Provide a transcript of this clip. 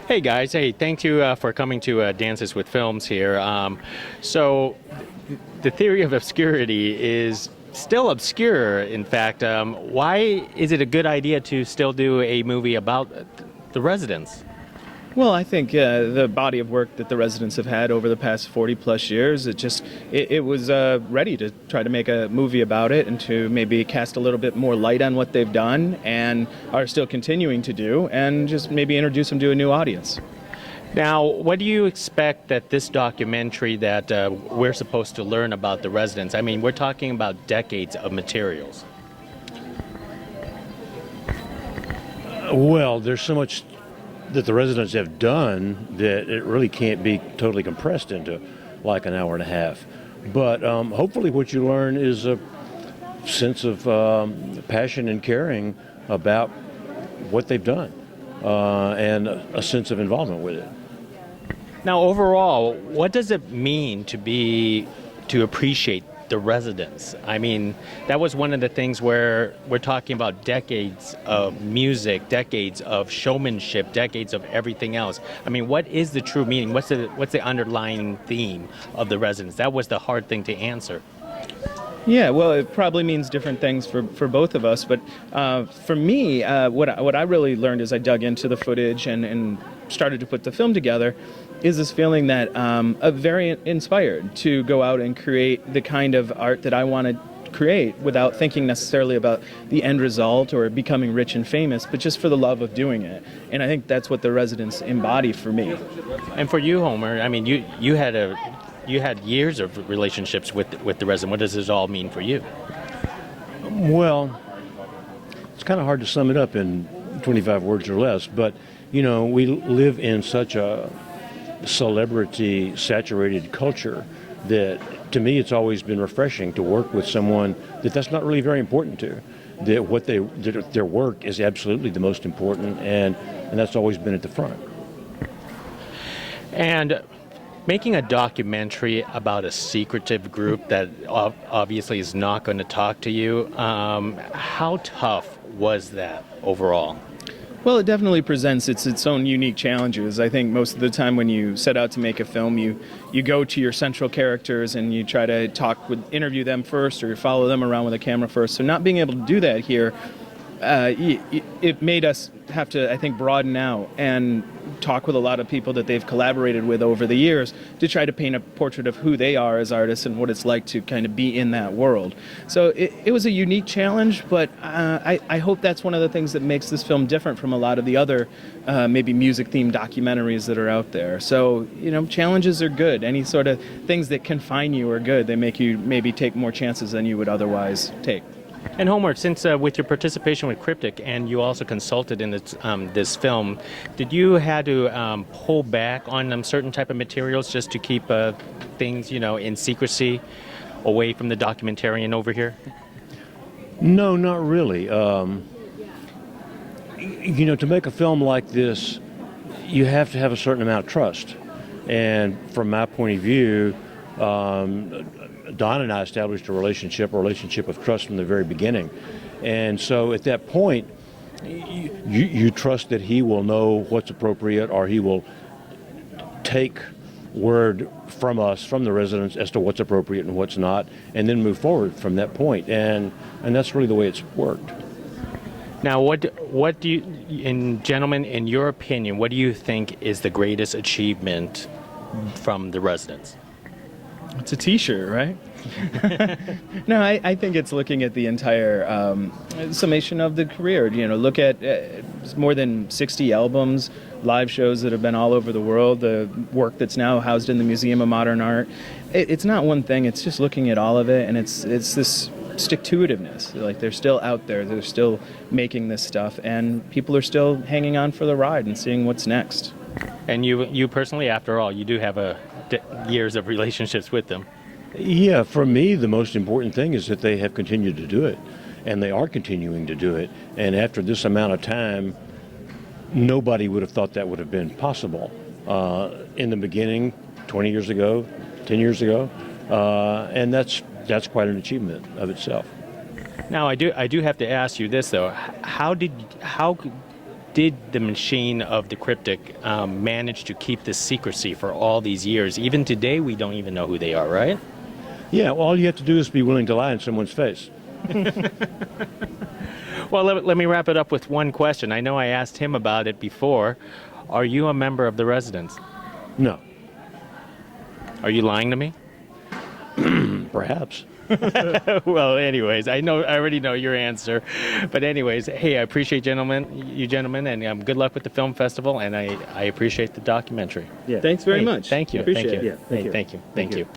Hey guys, hey, thank you for coming to Dances with Films here. The theory of obscurity is still obscure, in fact. Why is it a good idea to still do a movie about the residents? Well, I think the body of work that the residents have had over the past 40 plus years, it was ready to try to make a movie about it and to maybe cast a little bit more light on what they've done and are still continuing to do, and just maybe introduce them to a new audience. Now, what do you expect that this documentary that we're supposed to learn about the residents? I mean, we're talking about decades of materials. Well, there's so much that the residents have done that it really can't be totally compressed into like an hour and a half. But hopefully what you learn is a sense of passion and caring about what they've done and a sense of involvement with it. Now, overall, what does it mean to appreciate the residents? I mean, that was one of the things where we're talking about decades of music, decades of showmanship, decades of everything else. I mean, what is the true meaning? What's the underlying theme of the residents? That was the hard thing to answer. Yeah, well, it probably means different things for both of us, but for me, what I really learned as I dug into the footage and started to put the film together is this feeling that I'm very inspired to go out and create the kind of art that I want to create without thinking necessarily about the end result or becoming rich and famous, but just for the love of doing it. And I think that's what the residents embody for me. And for you, Homer, I mean, you had years of relationships with the resident. What does this all mean for you? Well, it's kind of hard to sum it up in 25 words or less, but you know, we live in such a celebrity-saturated culture that, to me, it's always been refreshing to work with someone that's not really very important to. That their work is absolutely the most important, and that's always been at the front. And making a documentary about a secretive group that obviously is not going to talk to you, how tough was that overall? Well, it definitely presents its own unique challenges. I think most of the time when you set out to make a film, you go to your central characters and you try to interview them first, or you follow them around with a camera first. So not being able to do that here, it made us have to, I think, broaden out and talk with a lot of people that they've collaborated with over the years to try to paint a portrait of who they are as artists and what it's like to kind of be in that world. So it was a unique challenge, but I hope that's one of the things that makes this film different from a lot of the other maybe music-themed documentaries that are out there. So, you know, challenges are good. Any sort of things that confine you are good. They make you maybe take more chances than you would otherwise take. And Homer, since with your participation with Cryptic and you also consulted in this film, did you have to pull back on certain type of materials just to keep things, you know, in secrecy away from the documentarian over here? No, not really. You know, to make a film like this, you have to have a certain amount of trust. And from my point of view, Don and I established a relationship of trust from the very beginning. And so at that point, you trust that he will know what's appropriate, or he will take word from us, from the residents, as to what's appropriate and what's not, and then move forward from that point. And that's really the way it's worked. Now, what do you, gentlemen, in your opinion, what do you think is the greatest achievement from the residents? It's a T-shirt, right? No, I think it's looking at the entire summation of the career. You know, look at more than 60 albums, live shows that have been all over the world, the work that's now housed in the Museum of Modern Art. It's not one thing. It's just looking at all of it, and it's this stick-to-itiveness. Like, they're still out there. They're still making this stuff, and people are still hanging on for the ride and seeing what's next. And you personally, after all, you do have years of relationships with them. Yeah, for me, the most important thing is that they have continued to do it, and they are continuing to do it. And after this amount of time, nobody would have thought that would have been possible. In the beginning, 20 years ago, 10 years ago, and that's quite an achievement of itself. Now, I do have to ask you this though: how did the machine of the Cryptic manage to keep this secrecy for all these years? Even today, we don't even know who they are, right? Yeah, well, all you have to do is be willing to lie in someone's face. Well, let me wrap it up with one question. I know I asked him about it before. Are you a member of the Residents? No, Are you lying to me? perhaps. Well, anyways, I already know your answer. But anyways, hey, I appreciate you gentlemen, and good luck with the film festival, and I appreciate the documentary. Yeah. Thanks very Hey, much. Thank you. Appreciate thank you. it. Yeah, thank Hey, you. thank you. Thank you.